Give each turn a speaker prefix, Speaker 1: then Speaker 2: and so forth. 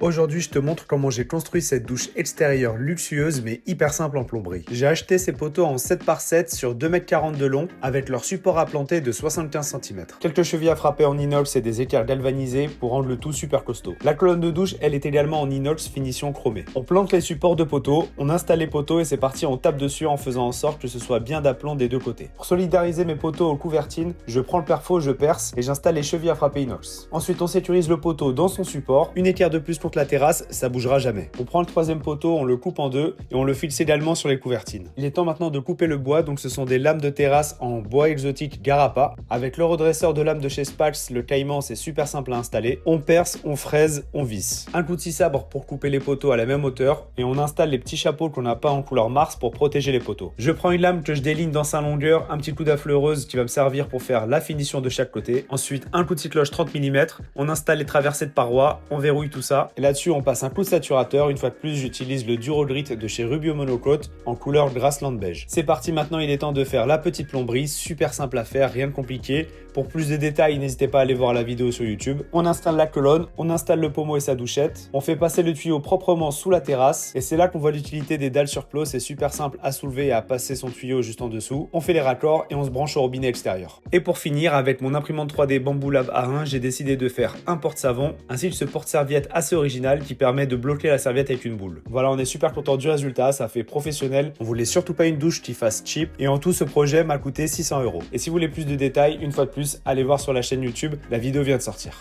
Speaker 1: Aujourd'hui, je te montre comment j'ai construit cette douche extérieure luxueuse mais hyper simple en plomberie. J'ai acheté ces poteaux en 7 par 7 sur 2,40 m de long avec leur support à planter de 75 cm. Quelques chevilles à frapper en inox et des équerres galvanisées pour rendre le tout super costaud. La colonne de douche, elle est également en inox finition chromée. On plante les supports de poteaux, on installe les poteaux et c'est parti, on tape dessus en faisant en sorte que ce soit bien d'aplomb des deux côtés. Pour solidariser mes poteaux aux couvertines, je prends le perfo, je perce et j'installe les chevilles à frapper inox. Ensuite, on sécurise le poteau dans son support, une équerre de plus contre la terrasse, ça bougera jamais. On prend le troisième poteau, on le coupe en deux et on le fixe également sur les couvertines. Il est temps maintenant de couper le bois, donc ce sont des lames de terrasse en bois exotique Garapa. Avec le redresseur de lames de chez Spax, le caïman, c'est super simple à installer. On perce, on fraise, on visse. Un coup de scie sabre pour couper les poteaux à la même hauteur et on installe les petits chapeaux qu'on a pas en couleur Mars pour protéger les poteaux. Je prends une lame que je déligne dans sa longueur, un petit coup d'affleureuse qui va me servir pour faire la finition de chaque côté. Ensuite, un coup de scie cloche 30 mm, on installe les traversées de parois, on verrouille tout ça et là-dessus on passe un coup de saturateur. Une fois de plus, j'utilise le Durogrit de chez Rubio Monocoat en couleur Grassland beige. C'est parti, maintenant il est temps de faire la petite plomberie, super simple à faire, rien de compliqué. Pour plus de détails, n'hésitez pas à aller voir la vidéo sur YouTube. On installe la colonne, on installe le pommeau et sa douchette, on fait passer le tuyau proprement sous la terrasse et c'est là qu'on voit l'utilité des dalles sur plot. C'est super simple à soulever et à passer son tuyau juste en dessous. On fait les raccords et on se branche au robinet extérieur. Et pour finir, avec mon imprimante 3D Bamboo Lab A1, j'ai décidé de faire un porte-savon ainsi que ce porte-serviette assez original qui permet de bloquer la serviette avec une boule. Voilà, on est super content du résultat, ça fait professionnel. On voulait surtout pas une douche qui fasse cheap et en tout ce projet m'a coûté 600 €. Et si vous voulez plus de détails, une fois de plus, allez voir sur la chaîne YouTube, la vidéo vient de sortir.